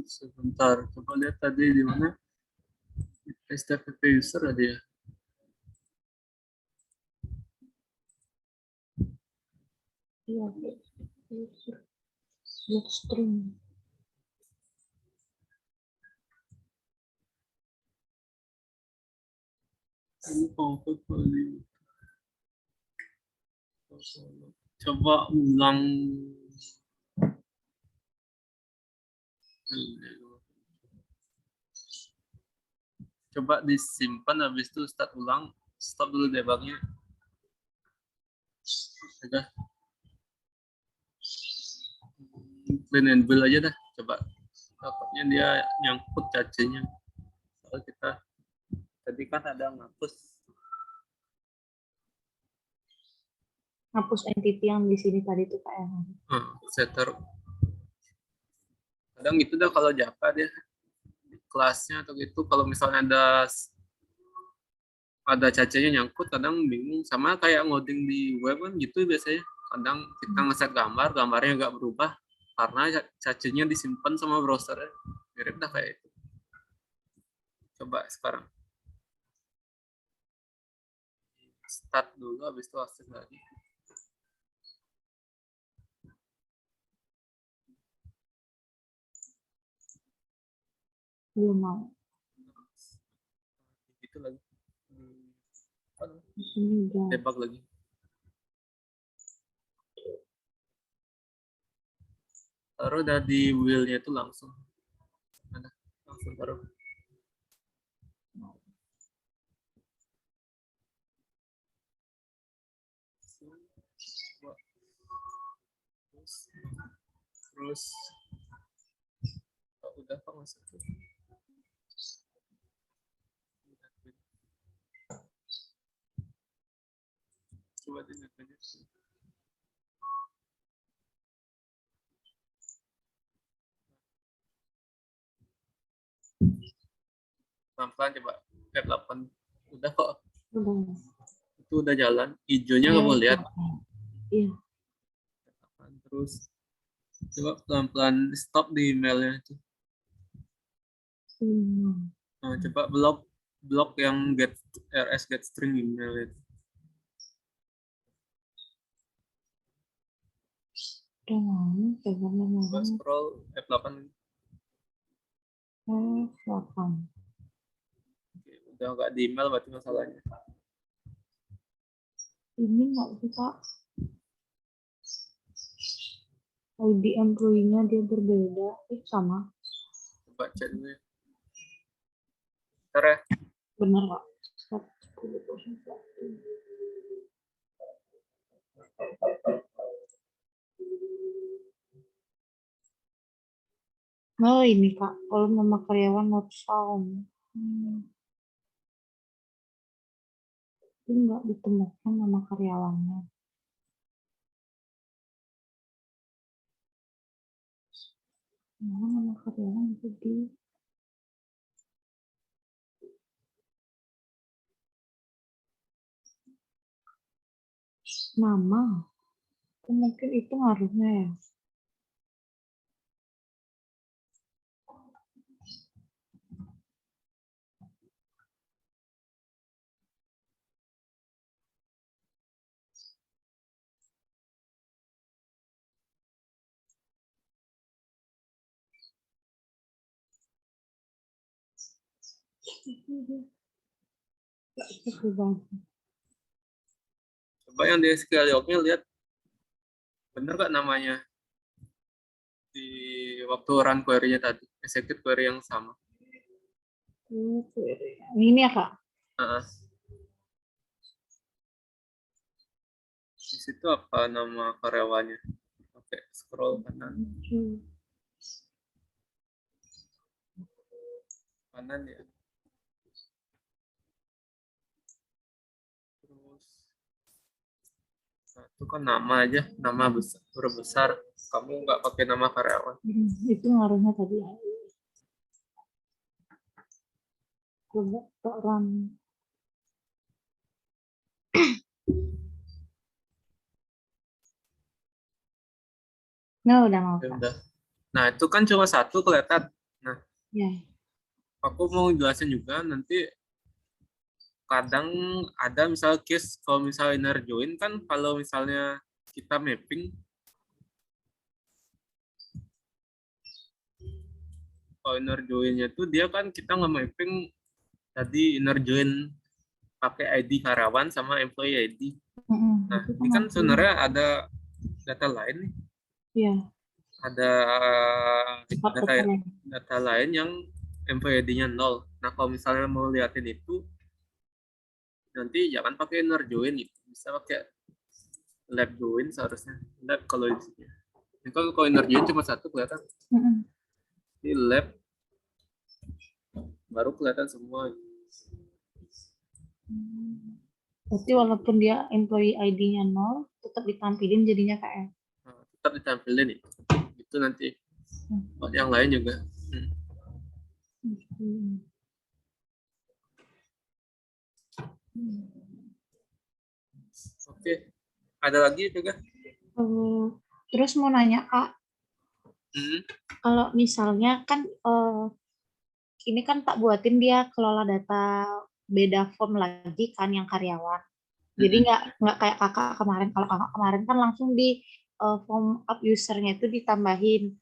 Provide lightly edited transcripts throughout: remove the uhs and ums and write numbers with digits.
Sebentar, coba lihat tadi di mana STPP user ada ya. Iya, Blockstream. Ini portfolio. Coba ulang. Coba disimpan, habis itu start ulang. Stop dulu debugnya. Udah. Clean and build aja dah. Coba. Takutnya dia nyangkut cacenya. Soal kita tadi kan ada Hapus entity yang di sini tadi tuh kayak. setter. Kadang gitu dah kalau Java dia di kelasnya atau gitu, kalau misalnya ada cacanya nyangkut, kadang bingung. Sama kayak ngoding di web kan gitu biasanya. Kadang kita ngeset gambarnya nggak berubah karena cacanya disimpan sama browser. Mirip dah kayak itu. Coba sekarang start dulu, habis itu akses lagi. Belum mau. Itu lagi. Di sini udah. Debug lagi. Taruh udah di wheel-nya itu langsung. Ada, langsung taruh. Terus oh, udah kok masuk. Coba dengar aja. Pelan-pelan coba F8. Udah kok. Udah. Itu udah jalan. Hijaunya kamu lihat. Iya. Terus coba pelan-pelan stop di emailnya itu. Nah, coba blok yang get string email itu. Coba scroll F8. F8. Oke, udah nggak di email berarti masalahnya. Ini nggak bisa. ID employee-nya dia berbeda. Sama. Coba cek dulu ya. Bentar ya. Benar nggak? Oh ini Kak, kalau nama karyawan not found. Ini nggak ditemukan nama karyawannya. Nah, nama karyawan itu di nama. Mungkin itu ngaruhnya ya. Coba yang di SQL log-nya lihat bener nggak namanya di waktu run query-nya tadi, execute query yang sama. Ini ya Kak. Di situ apa nama karyawannya? Oke, scroll kanan. Kanan ya. Terus nah, itu kan nama aja, nama besar, huruf besar. Kamu nggak pakai nama karyawan. Itu ngaruhnya tadi ya. Coba run. Nah, udah mau. Ya, udah. Nah, itu kan cuma satu kelihatan. Nah, Ya. aku mau jelasin juga nanti kadang ada misal case kalau misalnya inner join kan kalau misalnya kita mapping, kalau inner join-nya itu dia kan kita nge-mapping tadi inner join pakai ID karyawan sama employee ID. Nah, Itu ini kan kan aku. sebenarnya ada data lain nih. Ya. Ada Cepat data betul. data lain yang employee ID-nya 0. Nah, kalau misalnya mau liatin itu nanti jangan pakai inner join itu. Bisa pakai lab join seharusnya. Lab kalau di sini. Ini kalau inner join cuma satu kelihatan. Di lab baru kelihatan semua. Berarti walaupun dia employee ID-nya 0, tetap ditampilin jadinya KM. Nah, tetap ditampilin itu. Itu nanti. Buat yang lain juga. Oke. Ada lagi juga? Terus mau nanya Kak, kalau misalnya kan ini kan tak buatin dia kelola data beda form lagi kan yang karyawan. Jadi nggak kayak kakak kemarin. Kalau kakak kemarin kan langsung di form up usernya itu ditambahin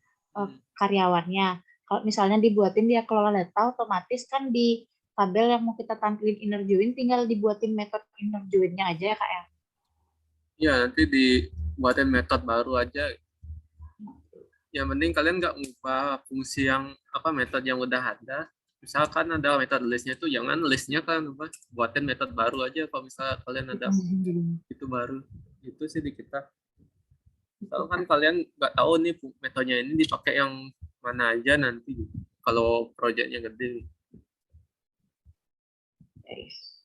karyawannya. Kalau misalnya dibuatin dia kelola data, otomatis kan di tabel yang mau kita tampilin inner join tinggal dibuatin metode inner join-nya aja ya kak ya. Ya, nanti dibuatin metode baru aja. Yang penting kalian nggak ngubah fungsi yang apa metode yang udah ada. Misalkan ada metode listnya itu jangan listnya kan apa buatin metode baru aja kalau misalnya kalian ada itu baru. Itu sih di kita. Kalau kan kalian nggak tahu nih metodenya ini dipakai yang mana aja nanti kalau proyeknya gede.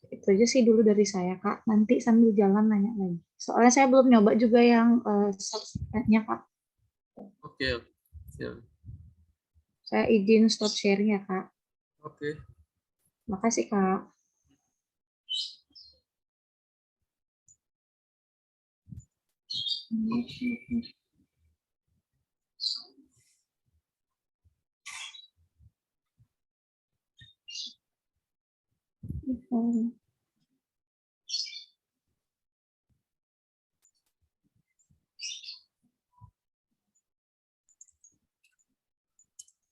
Itu aja sih dulu dari saya kak. Nanti sambil jalan nanya lagi. Soalnya saya belum nyoba juga yang subsetnya kak. Oke. Ya. Saya izin stop sharing ya kak. Oke. Makasih kak.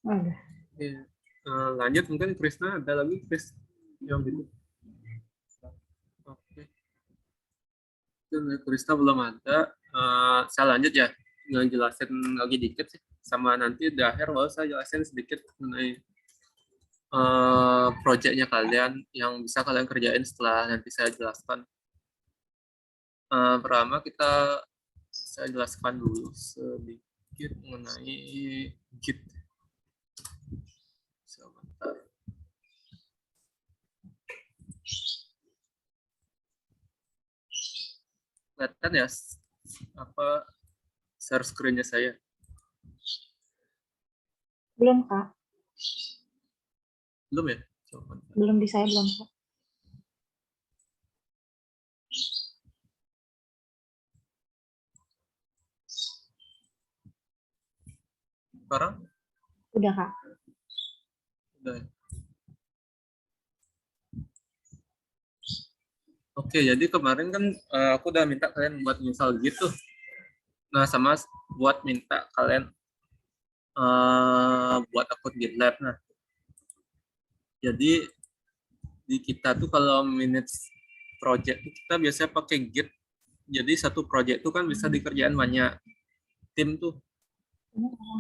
Ada. Ya. Lanjut mungkin Krisna ada lagi Kris yang gitu. Oke. Krista belum ada. Saya lanjut ya, ngejelasin lagi dikit sih. Sama nanti di akhir baru saya jelasin sedikit mengenai proyeknya kalian yang bisa kalian kerjain setelah nanti saya jelaskan. Pertama saya jelaskan dulu sedikit mengenai Git. Sebentar. Kelihatan ya apa share screen-nya saya? Belum kak. Belum ya? Coba. Belum di saya belum kak. Sekarang? Udah kak. Udah. Oke, jadi kemarin kan aku udah minta kalian buat install gitu. Nah, sama buat minta kalian buat akun GitLab. Nah, jadi di kita tuh kalau manage project kita biasanya pakai Git. Jadi satu project tuh kan bisa dikerjain banyak tim tuh.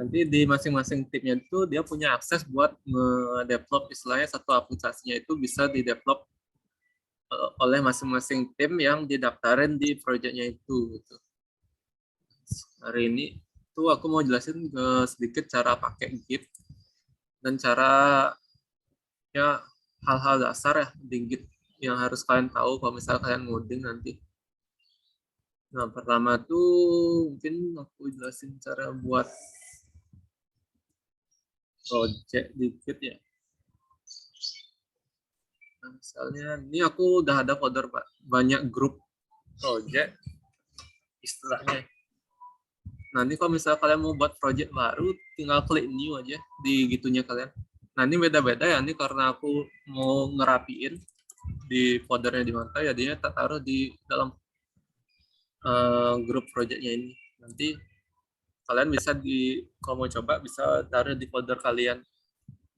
Nanti di masing-masing timnya itu dia punya akses buat nge-develop istilahnya satu aplikasinya itu bisa di-develop oleh masing-masing tim yang didaftarin di projectnya itu gitu. Hari ini tuh aku mau jelasin sedikit cara pakai Git dan cara ya hal-hal dasar ya di Git yang harus kalian tahu kalau misalnya kalian ngoding nanti. Nah, pertama tuh mungkin aku jelasin cara buat project di Git ya. Nah, misalnya ini aku udah ada folder banyak grup project istilahnya. Nah, ini kalau misalnya kalian mau buat project baru, tinggal klik new aja di gitunya kalian. Nah, ini beda-beda ya, ini karena aku mau ngerapiin di foldernya di mana, ya dia tak taruh di dalam grup projectnya ini. Nanti kalian bisa kalau mau coba bisa taruh di folder kalian,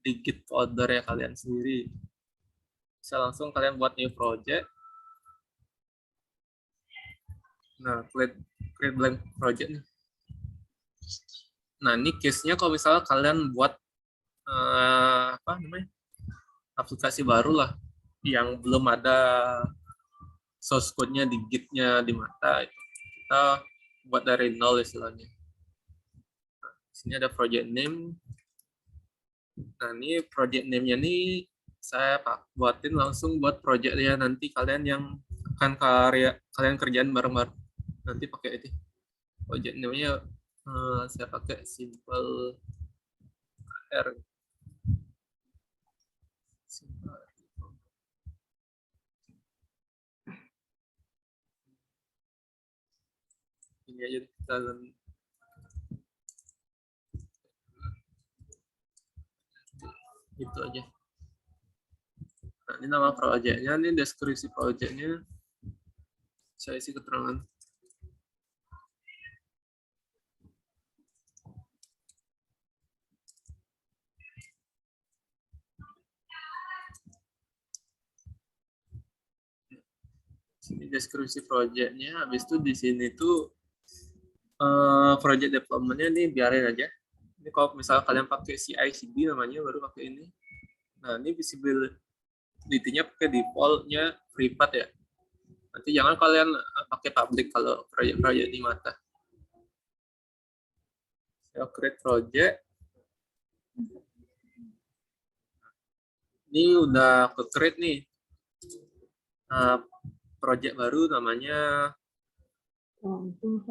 di git foldernya kalian sendiri. Bisa langsung kalian buat new project. Nah, create blank project nih. Nah, ini case-nya kalau misalnya kalian buat apa namanya, aplikasi baru lah yang belum ada source code-nya di git-nya di mata, kita buat dari nol istilahnya. Nah, sini ada project name. Nah, ini project name-nya nih saya buatin langsung buat project-nya nanti kalian yang akan kalian kerjaan bareng-bareng. Nanti pakai itu project name-nya saya pakai simple R. Ini aja kita itu aja. Nah, ini nama projectnya, ini deskripsi projectnya, saya isi keterangan. Sini deskripsi projectnya, habis itu di sini tuh project development-nya ini biarin aja. Ini kalau misalnya kalian pakai CI/CD namanya baru pakai ini. Nah, ini visibility-nya pakai default-nya privat ya. Nanti jangan kalian pakai public kalau project-project di mata. Saya create project. Ini udah ke create nih. Project baru namanya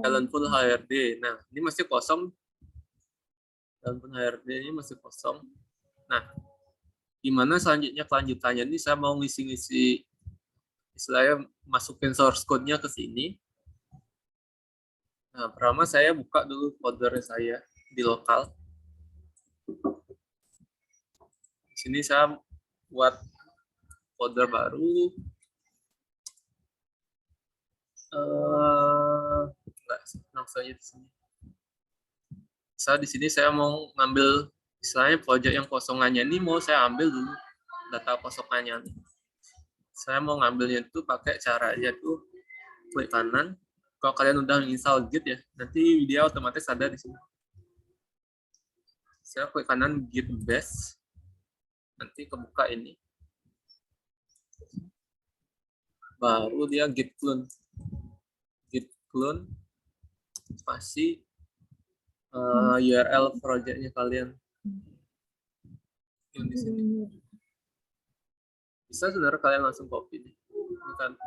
Talentful HRD. Nah, ini masih kosong. Talentful HRD ini masih kosong. Nah, gimana selanjutnya kelanjutannya ini saya mau ngisi-ngisi istilahnya masukin source code-nya ke sini. Nah, pertama saya buka dulu folder saya di lokal. Di sini saya buat folder baru. Enggak, langsung aja di sini. Di sini saya mau ngambil istilahnya project yang kosongannya ini mau saya ambil dulu data kosongannya. Saya mau ngambilnya itu pakai cara aja tuh klik kanan. Kalau kalian udah install Git ya, nanti dia otomatis ada di sini. Saya klik kanan Git base, nanti kebuka ini. Baru dia Git clone. Git clone spasi URL projectnya kalian. Yang di sini. Bisa sebenarnya kalian langsung copy nih. Ini kan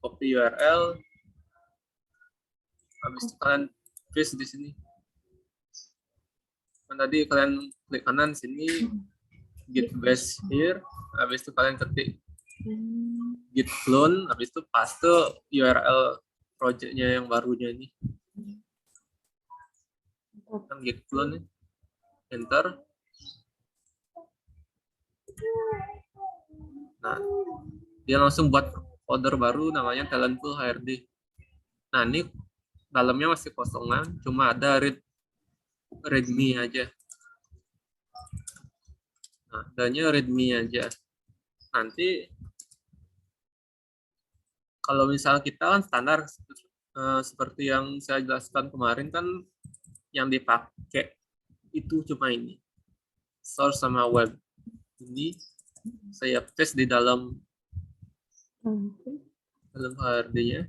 copy URL. Habis itu kalian paste di sini. Kan tadi kalian klik kanan sini git base here. Habis itu kalian ketik git clone, habis itu paste URL projectnya yang barunya ini. Kan git clone nih. Enter. Nah, dia langsung buat folder baru namanya Talentful HRD. Nah, ini dalamnya masih kosongan, cuma ada readme aja. Nah, adanya readme aja. Nanti kalau misal kita kan standar seperti yang saya jelaskan kemarin kan yang dipakai itu cuma ini. Source sama web. Ini saya paste di dalam HRD-nya.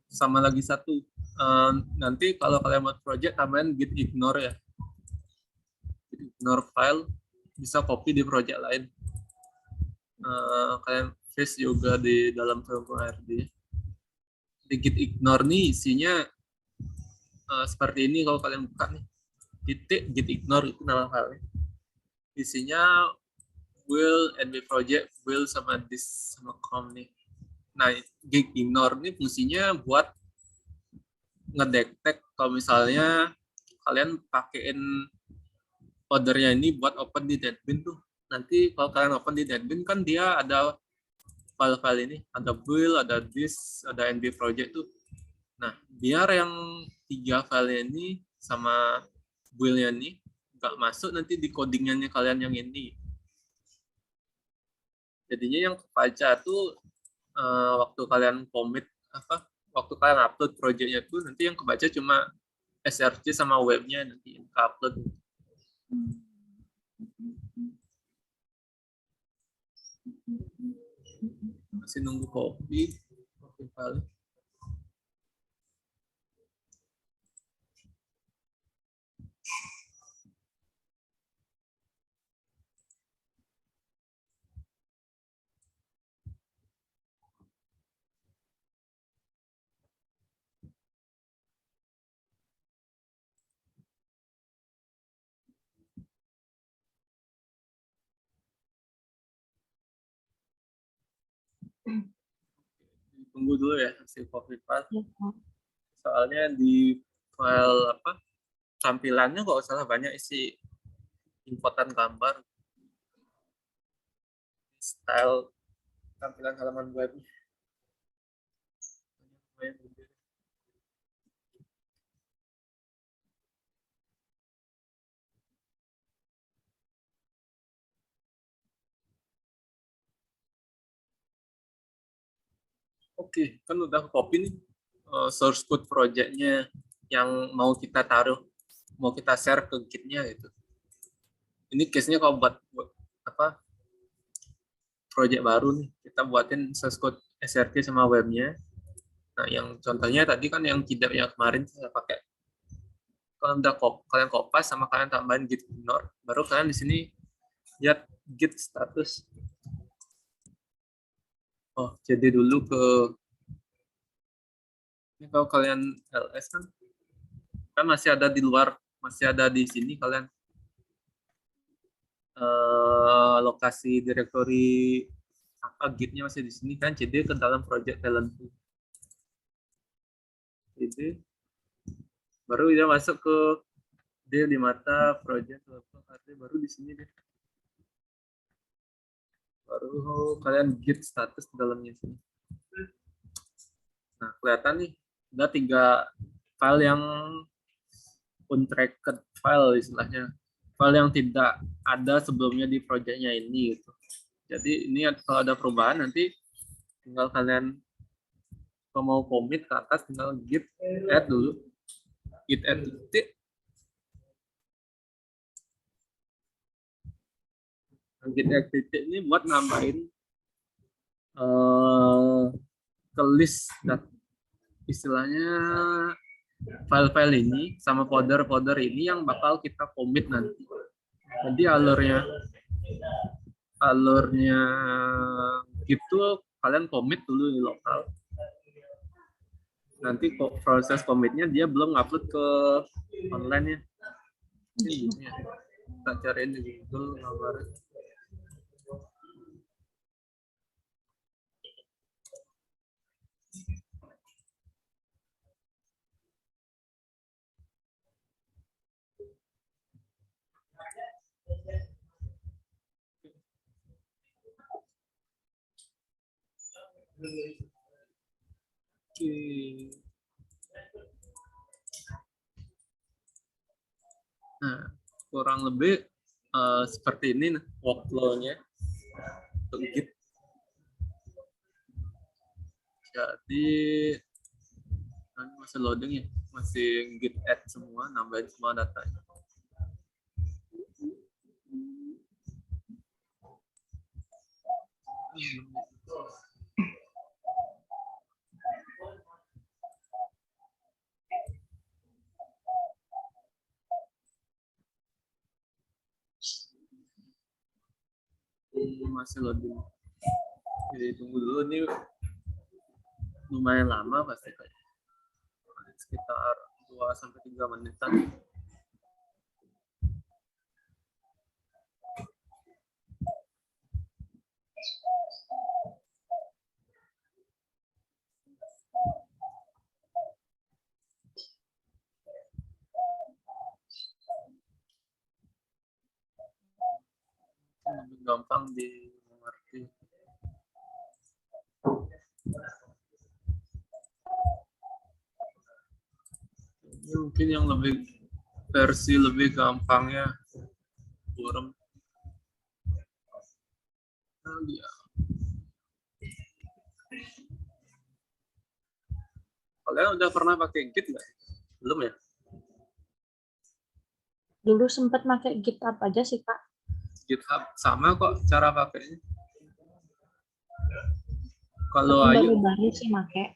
Sama lagi satu, nanti kalau kalian buat project tambahin git ignore ya. Git ignore file bisa copy di project lain. Kalian paste juga di dalam HRD. Di git ignore nih isinya seperti ini kalau kalian buka nih, titik git ignore itu nama filenya. Isinya will, nb project, will sama this sama com nih. Nah, git ignore ini fungsinya buat ngedetek kalau misalnya kalian pakein foldernya ini buat open di Deadbean tuh. Nanti kalau kalian open di Deadbean kan dia ada file-file ini, ada build, ada this, ada nb project tuh. Nah, biar yang 3 file ini sama build-nya ini nggak masuk nanti di codingannya kalian yang ini. Jadinya yang kebaca tuh waktu kalian commit waktu kalian upload projectnya tuh nanti yang kebaca cuma src sama webnya nanti yang upload. Masih nunggu copy file. Tunggu dulu ya hasil copy file. Soalnya di file tampilannya kok salah banyak isi importan gambar, style tampilan halaman web. Oke, kan udah copy nih source code projectnya yang mau kita taruh, mau kita share ke gitnya gitu. Ini case-nya kalau buat project baru nih, kita buatin source code SRT sama webnya. Nah, yang contohnya tadi kan yang tidak yang kemarin saya pakai. Kalau udah kalian kopas sama kalian tambahin git ignore, baru kalian di sini lihat git status. Oh, jadi dulu ke ini kalau kalian ls kan masih ada di luar, masih ada di sini kalian lokasi direktori gitnya masih di sini kan, jadi ke dalam project talent. Jadi baru dia masuk ke dia di mata project baru di sini deh. Baru kalian git status di dalamnya sini. Nah, kelihatan nih ada 3 file yang untracked file istilahnya. File yang tidak ada sebelumnya di projectnya ini gitu. Jadi ini kalau ada perubahan nanti tinggal kalian kalau mau commit ke atas tinggal git add dulu. Git add titik. Git add titik ini buat nambahin ke list istilahnya file-file ini sama folder-folder ini yang bakal kita commit nanti. Jadi alurnya gitu kalian commit dulu di lokal. Nanti kok proses commitnya dia belum upload ke online ya. Kita cariin di Google nomor. Nah, kurang lebih seperti ini workflow-nya untuk Git. Jadi masih loading ya, masih Git add semua, nambahin semua datanya. Masih loading. Jadi tunggu dulu, ini lumayan lama pasti kayak sekitar 2-3 menitan. Lebih gampang dimengerti. Ini mungkin yang versi lebih gampangnya Burem. Nah, dia. Kalian udah pernah pakai Git nggak? Belum ya? Dulu sempat pakai GitHub aja sih, Kak. GitHub sama kok cara pakainya. Kalau Ayu baru sih pakai.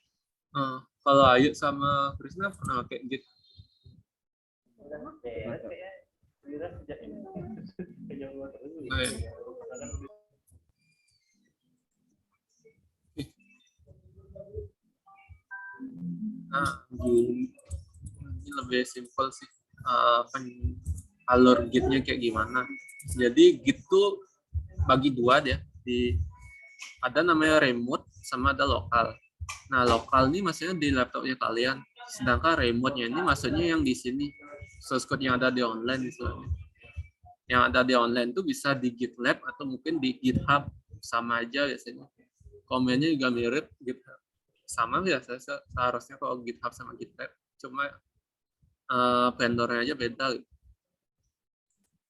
Kalau Ayu sama Krisna pernah pakai Git. Nah, ini lebih simpel sih. Alur Git-nya kayak gimana. Jadi Git tuh bagi dua dia. Ada namanya remote sama ada lokal. Nah, lokal ini maksudnya di laptopnya kalian. Sedangkan remote-nya ini maksudnya yang di sini. Source code yang ada di online misalnya. Yang ada di online itu bisa di GitLab atau mungkin di GitHub. Sama aja biasanya. Komennya juga mirip GitHub. Sama biasa seharusnya kalau GitHub sama GitLab. Cuma vendornya aja beda gitu.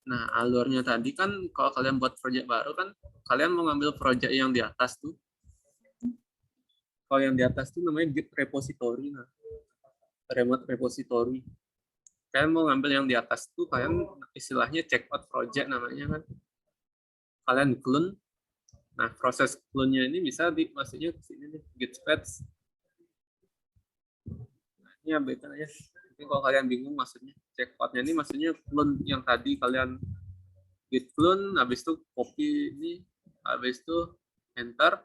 Nah, alurnya tadi kan kalau kalian buat project baru kan kalian mau ngambil project yang di atas tuh. Kalau yang di atas tuh namanya Git repository. Nah, remote repository. Kalian mau ngambil yang di atas tuh kalian istilahnya check out project namanya kan. Kalian clone. Nah, proses clone-nya ini bisa maksudnya ke sini nih, git patch. Nah, ini abaikan aja. Mungkin kalau kalian bingung maksudnya check out-nya ini maksudnya clone yang tadi kalian git clone, habis itu copy ini, habis itu enter.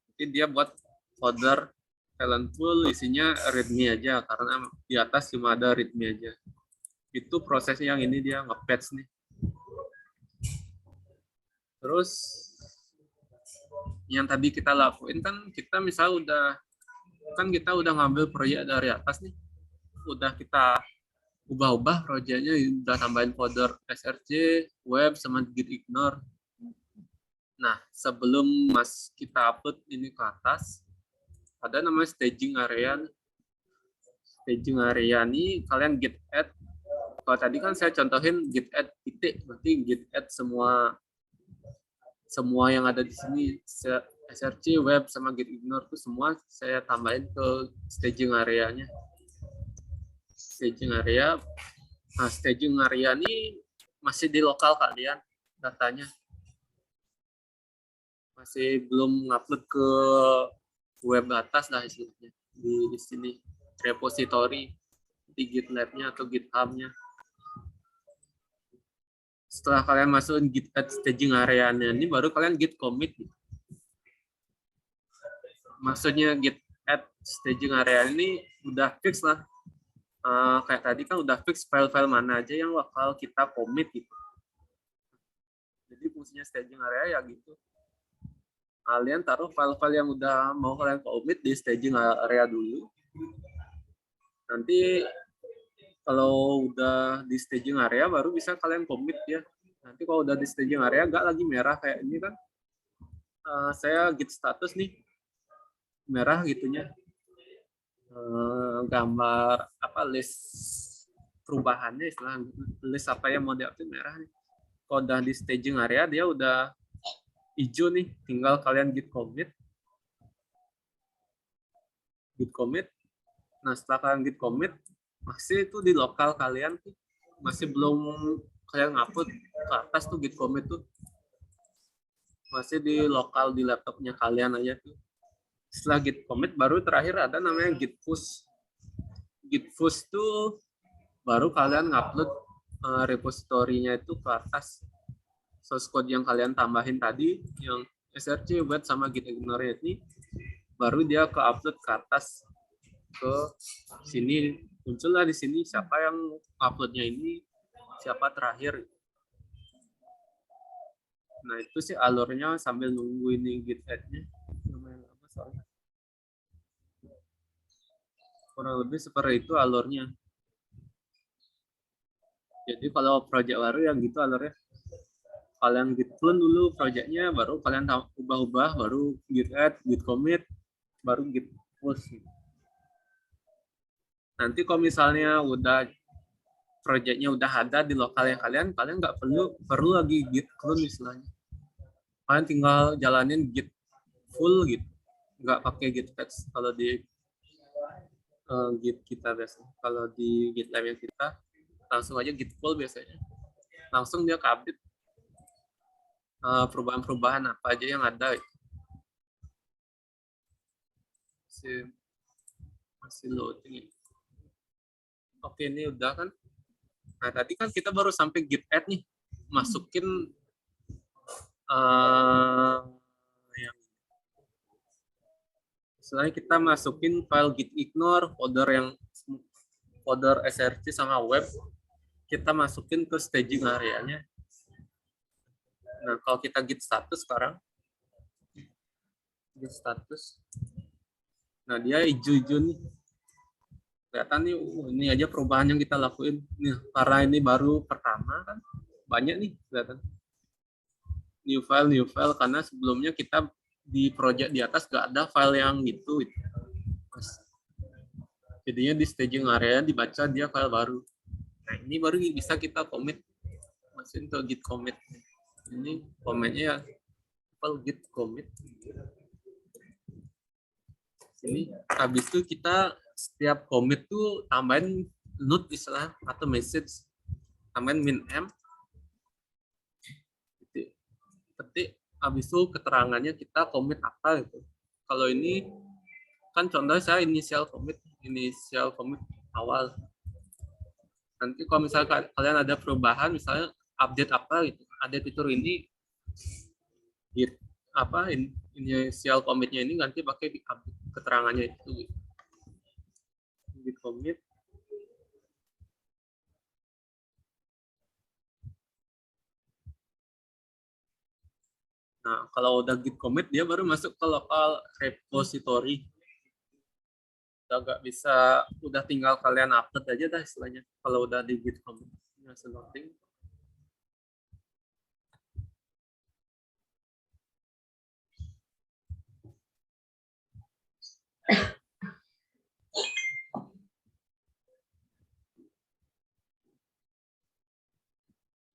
Mungkin dia buat folder talent pool isinya readme aja karena di atas cuma ada readme aja. Itu prosesnya yang ini dia nge-patch nih. Terus yang tadi kita lakuin kan kita misal kita udah ngambil proyek dari atas nih. Udah kita ubah-ubah proyeknya, udah tambahin folder src, web sama git ignore. Nah, sebelum kita upload ini ke atas, ada namanya staging area. Staging area ini kalian git add. Kalau tadi kan saya contohin git add titik, berarti git add semua yang ada di sini, src, web sama git ignore itu semua saya tambahin ke staging area-nya. Staging area. Nah, staging area ini masih di lokal kalian datanya. Masih belum ngupload ke web atas lah istilahnya. Di sini repository di GitLab-nya atau GitHub-nya. Setelah kalian masukin git add staging area-nya ini baru kalian git commit. Maksudnya git add staging area ini udah fix lah. Kayak tadi kan udah fix file-file mana aja yang bakal kita commit gitu. Jadi fungsinya staging area ya gitu. Kalian taruh file-file yang udah mau kalian commit di staging area dulu. Nanti kalau udah di staging area baru bisa kalian commit ya. Nanti kalau udah di staging area nggak lagi merah kayak ini kan. Saya git status nih merah gitunya. Gambar apa list perubahannya istilah list apa yang mau diupdate merah nih. Kalau udah di staging area dia udah hijau nih, tinggal kalian git commit. Git commit. Nah, setelah kalian git commit, masih itu di lokal kalian tuh masih belum kalian ngupload ke atas tuh git commit tuh. Masih di lokal di laptopnya kalian aja tuh. Setelah git commit baru terakhir ada namanya git push. Git push tuh baru kalian ngupload repositorinya itu ke atas. Source code yang kalian tambahin tadi yang src, web sama git ignore ini baru dia ke upload ke atas ke sini muncullah di sini siapa yang uploadnya ini, siapa terakhir. Nah itu sih alurnya sambil nunggu ini git add-nya. Kurang lebih seperti itu alurnya. Jadi kalau project baru yang gitu alurnya, kalian git clone dulu projectnya, baru kalian ubah-ubah, baru git add, git commit, baru git push. Nanti kalau misalnya udah projectnya udah ada di lokalnya kalian nggak perlu lagi git clone istilahnya. Kalian tinggal jalanin git full gitu, nggak pakai git patch kalau di git kita biasanya. Kalau di GitLab yang kita langsung aja git full biasanya, langsung dia update perubahan-perubahan apa aja yang ada. Masih loading. Oke, ini udah kan. Nah tadi kan kita baru sampai git add nih, masukin yang selanjutnya kita masukin file git ignore, folder src sama web, kita masukin ke staging areanya. Nah kalau kita git status sekarang, git status, nah dia hijau-hijau nih, kelihatan nih, ini aja perubahan yang kita lakuin nih, karena ini baru pertama kan, banyak nih kelihatan new file, karena sebelumnya kita di project di atas gak ada file yang gitu. Jadinya di staging area dibaca dia file baru. Nah ini baru bisa kita commit, masukin ke git commit. Ini komennya ya file git commit. Ini habis itu kita setiap commit tuh tambahin note istilah atau message, tambahin min-m, ketik, habis itu keterangannya kita commit apa gitu. Kalau ini kan contohnya saya initial commit awal. Nanti kalau misalnya kalian ada perubahan, misalnya update apa gitu, ada fitur ini, git apa initial commitnya ini nanti pakai keterangannya itu gitu. Git commit. Nah, kalau udah git commit dia baru masuk ke lokal repository. Udah bisa, udah tinggal kalian upload aja dah istilahnya. Kalau udah di git commit, masih loading.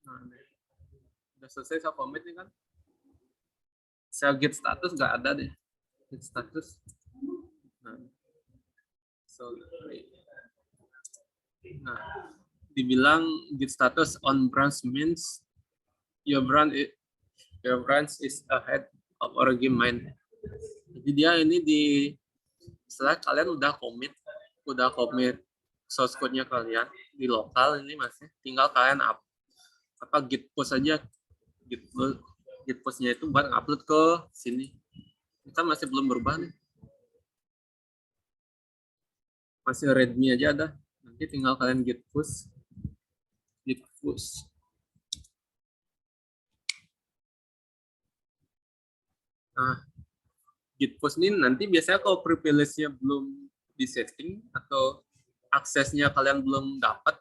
Nah, udah selesai saya commit nih kan. Saya git status nggak ada deh. Git status. Nah, dibilang git status on branch means your branch is ahead of origin mine. Jadi dia ini setelah kalian udah commit source code-nya kalian di lokal ini masih tinggal kalian git push aja, git push-nya itu buat upload ke sini. Kita masih belum berubah nih, masih readme aja ada. Nanti tinggal kalian git push. Nah, git push ini nanti biasanya kalau privilege-nya belum disetting atau aksesnya kalian belum dapat,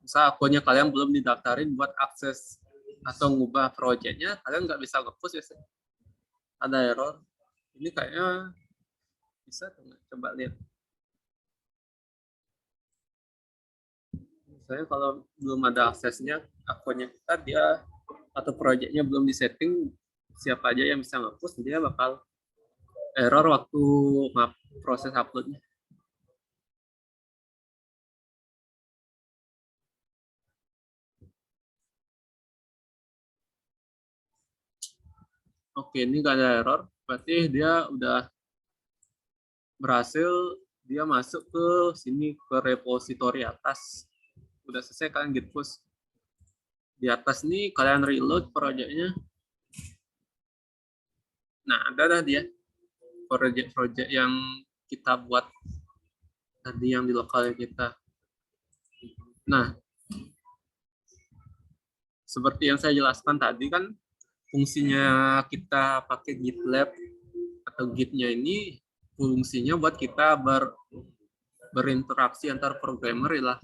misal akunnya kalian belum didaftarin buat akses atau ngubah projectnya, kalian nggak bisa nge-push ya. Ada error. Ini kayaknya bisa, coba lihat. Misalnya kalau belum ada aksesnya, akunnya kita dia atau projectnya belum disetting, siapa aja yang bisa nge-push, dia bakal error waktu proses uploadnya. Oke, ini nggak ada error, berarti dia udah berhasil, dia masuk ke sini, ke repository atas. Udah selesai kalian git push. Di atas nih kalian reload projectnya. Nah, ada dah dia project yang kita buat tadi yang di lokal kita. Nah, seperti yang saya jelaskan tadi kan, fungsinya kita pakai GitLab atau Git-nya ini fungsinya buat kita berinteraksi antar programmer lah.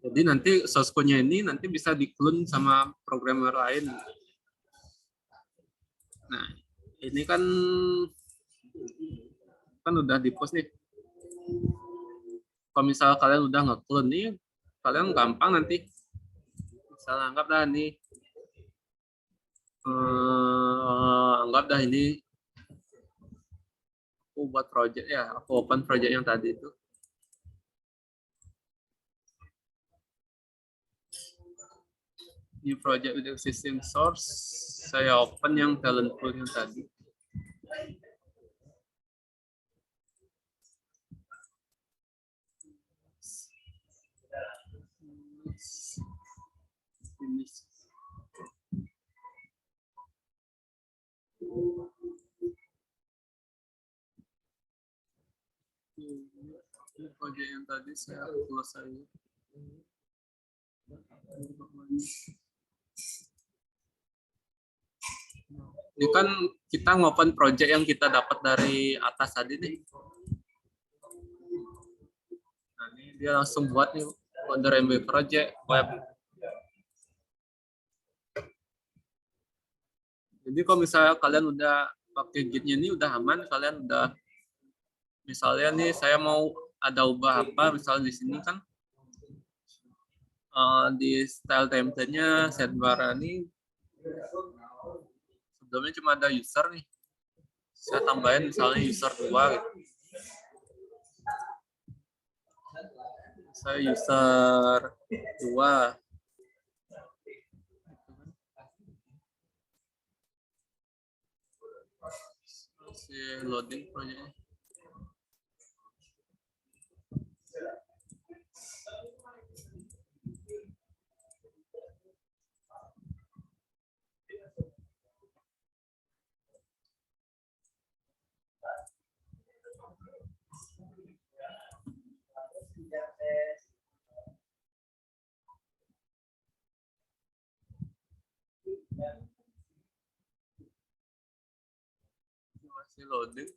Jadi nanti source code-nya ini nanti bisa di-clone sama programmer lain. Nah, ini kan udah di-post nih. Kalau misal kalian udah nge-clone nih, kalian gampang nanti. Misalnya anggap dah nih, anggap dah ini aku buat project ya, aku open project yang tadi itu. New project with existing source, saya open yang talent pool yang tadi. Ini project yang tadi saya selesai. Ini kan kita ngopen project yang kita dapat dari atas tadi nih. Nah, ini dia langsung buat nih under MB project web. Jadi kalau misalnya kalian udah pakai Git-nya ini udah aman, kalian udah misalnya nih saya mau ada ubah apa, misalnya di sini kan di style template-nya sidebar ini sebelumnya cuma ada user nih. Saya tambahin misalnya user 2 gitu. Saya user 2. Masih loading proyeknya. Masih loading.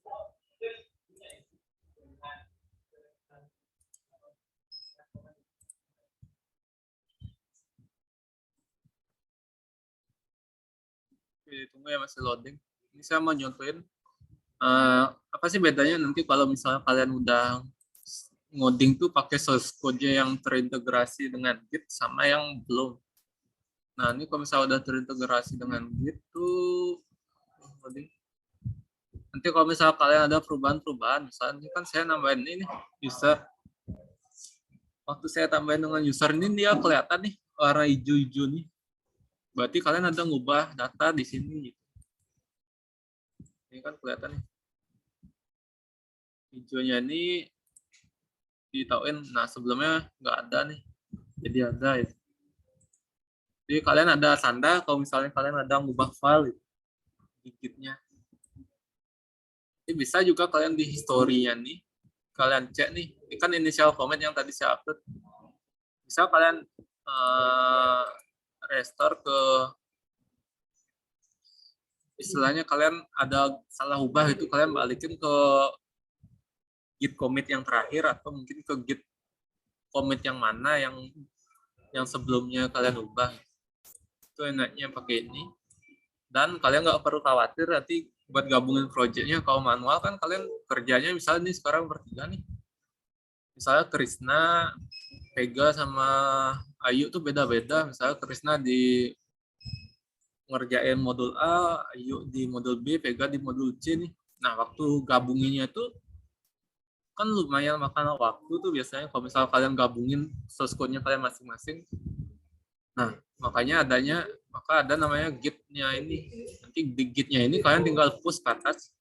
Oke, tunggu ya, masih loading. Ini saya mau nyontohin apa sih bedanya nanti kalau misalnya kalian udah ngoding tuh pakai source code-nya yang terintegrasi dengan Git sama yang belum. Nah, ini kalau misalnya udah terintegrasi dengan Git tuh nanti kalau misalnya kalian ada perubahan-perubahan, misalnya ini kan saya nambahin ini user. Waktu saya tambahin dengan user ini dia kelihatan nih warna hijau-hijau nih. Berarti kalian ada ngubah data di sini. Ini kan kelihatan nih. Hijaunya ini ditauin, nah sebelumnya nggak ada nih. Jadi ada ya. Jadi kalian ada tanda kalau misalnya kalian ada ngubah file di Git-nya. Ini bisa juga kalian di history-nya nih. Kalian cek nih, ini kan initial comment yang tadi saya upload. Bisa kalian restore ke istilahnya kalian ada salah ubah itu kalian balikin ke git commit yang terakhir atau mungkin ke git commit yang mana yang sebelumnya kalian ubah. Itu enaknya pakai ini. Dan kalian nggak perlu khawatir nanti buat gabungin projectnya. Kalau manual kan kalian kerjanya misalnya nih sekarang bertiga nih. Misalnya Krisna, Vega sama Ayu tuh beda-beda. Misalnya Krisna di ngerjain modul A, Ayu di modul B, Vega di modul C nih. Nah, waktu gabunginnya tuh kan lumayan makan waktu tuh biasanya kalau misalnya kalian gabungin source code-nya kalian masing-masing. Nah, makanya ada namanya git-nya ini. Nanti di git-nya ini kalian tinggal push ke atas.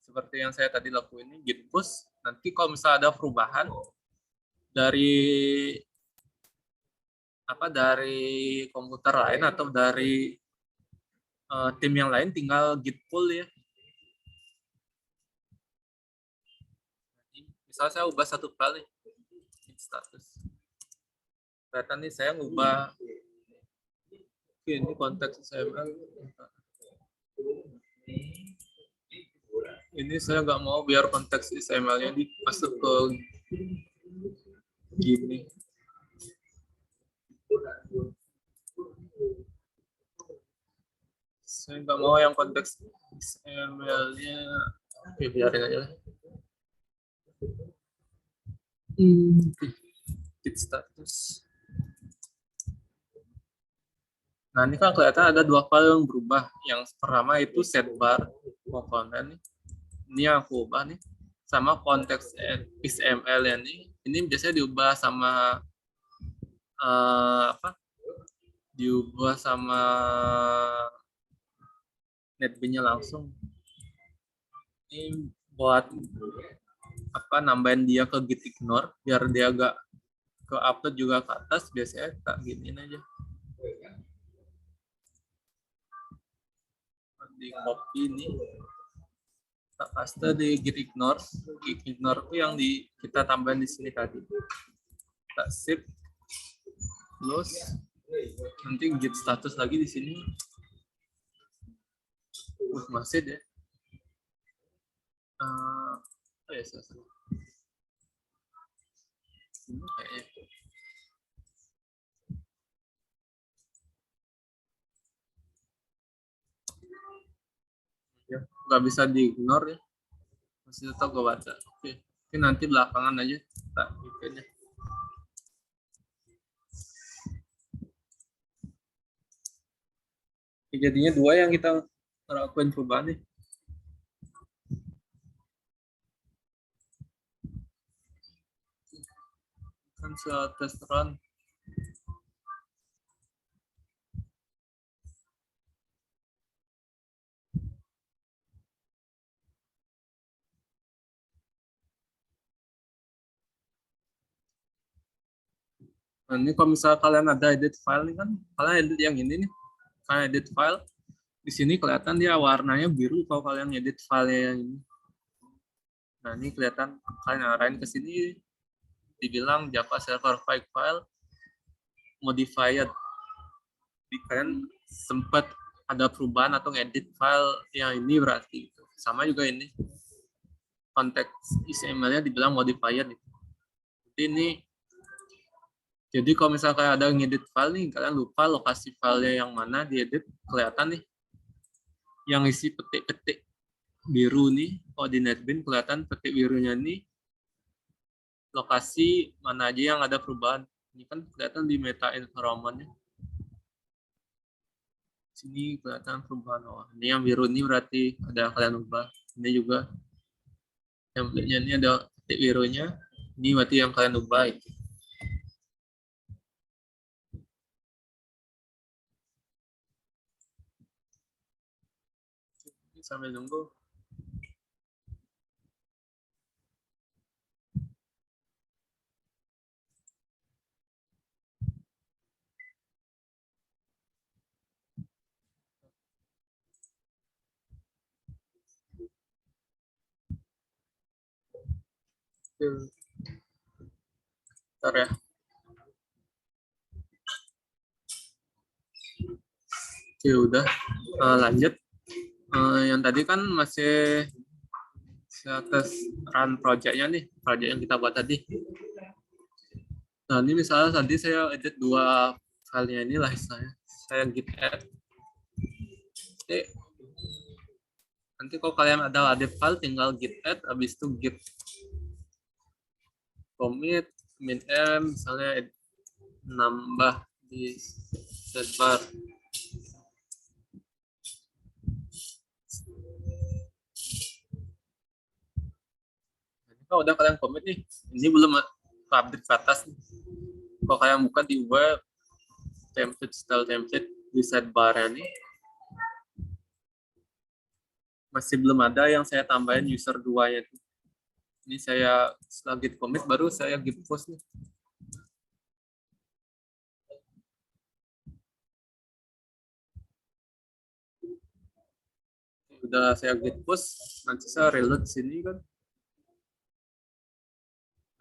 Seperti yang saya tadi lakuin ini, git push. Nanti kalau misalnya ada perubahan dari komputer lain atau dari tim yang lain tinggal git pull ya. Misalnya saya ubah satu file nih, git status. Kelihatan nih saya ngubah. Oke, ini konteks XML. Ini saya nggak mau biar konteks XML-nya masuk ke gini. Saya nggak mau yang konteks XML-nya. Oke, biarin aja lah. Git status. Nah, ini kan kelihatan ada dua file yang berubah. Yang pertama itu setbar komponen. Ini yang aku ubah nih. Sama konteks XML yang ini biasanya diubah sama diubah sama NetBeans-nya langsung. Ini buat nambahin dia ke git ignore biar dia agak ke upload juga ke atas. Biasanya tak giniin aja. Di copy ini kita paste di git ignore. Git ignore itu yang kita tambahin di sini tadi. Kita save, close. Nanti git status lagi di sini. Masih deh. Ya selesai. Ini kayaknya. Ya, nggak bisa di-ignore ya. Masih tetap gue baca. Oke. Ini nanti belakangan aja tak bikinnya. Jadinya dua yang kita lakuin perubahan nih. Kan test run. Nah, ini kalau misalnya kalian ada edit file nih kan, kalian edit yang ini nih. Kalian edit file, di sini kelihatan dia warnanya biru kalau kalian edit file yang ini. Nah, ini kelihatan kalian arahin ke sini, dibilang Java server file modified. Jadi kalian sempat ada perubahan atau ngedit file yang ini berarti. Sama juga ini. Konteks XML-nya dibilang modified. Jadi ini jadi kalau misalnya ada ngedit file nih, kalian lupa lokasi filenya yang mana diedit, kelihatan nih. Yang isi petik-petik biru nih, kalau di NetBeans kelihatan petik birunya nih, lokasi mana aja yang ada perubahan. Ini kan kelihatan di meta environment-nya. Sini kelihatan perubahan. Oh, ini yang biru ini berarti ada kalian ubah. Ini juga template-nya ini ada petik birunya. Ini berarti yang kalian ubah itu. Sambil nunggu. Bentar ya. Oke, udah. Lanjut. Yang tadi kan masih atas run project-nya nih, project yang kita buat tadi. Nah, ini misalnya tadi saya edit dua filenya ini lah istilahnya. Saya git add. Oke. Nanti kalau kalian ada edit file, tinggal git add, habis itu git commit, min m, misalnya nambah di setbar. Kalau udah kalian commit nih, ini belum update ke atas nih. Kalau kalian buka di web, template style template di sidebar ini, masih belum ada yang saya tambahin user 2-nya. Ini saya setelah git commit, baru saya git push nih. Udah saya git push, nanti saya reload sini kan.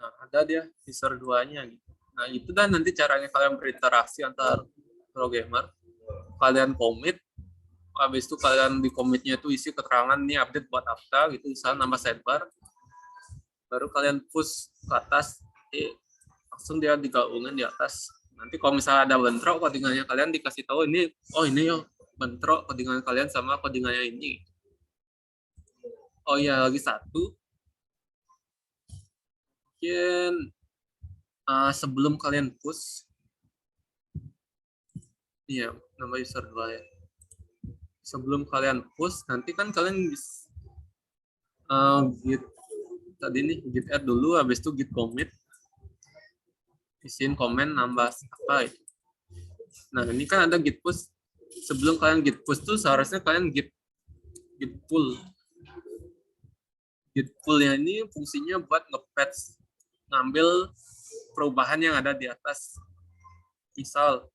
Nah, ada dia user 2-nya gitu. Nah, itu dan nanti caranya kalian berinteraksi antar programmer. Kalian commit, habis itu kalian di commitnya itu isi keterangan nih update buat apa gitu, misalnya nambah sidebar. Baru kalian push ke atas, langsung dia digabungin di atas. Nanti kalau misalnya ada bentrok codingannya kalian dikasih tahu ini, oh ini yo bentrok codingan kalian sama codingannya ini. Oh iya, lagi satu. Mungkin sebelum kalian push, iya, nama user 2 ya. Sebelum kalian push, nanti kan kalian bisa git tadi nih git add dulu, habis itu git commit, isiin komen nambah apa itu. Nah ini kan ada git push. Sebelum kalian git push tuh seharusnya kalian git pull. Git pull-nya ini fungsinya buat nge-patch, ngambil perubahan yang ada di atas. Misal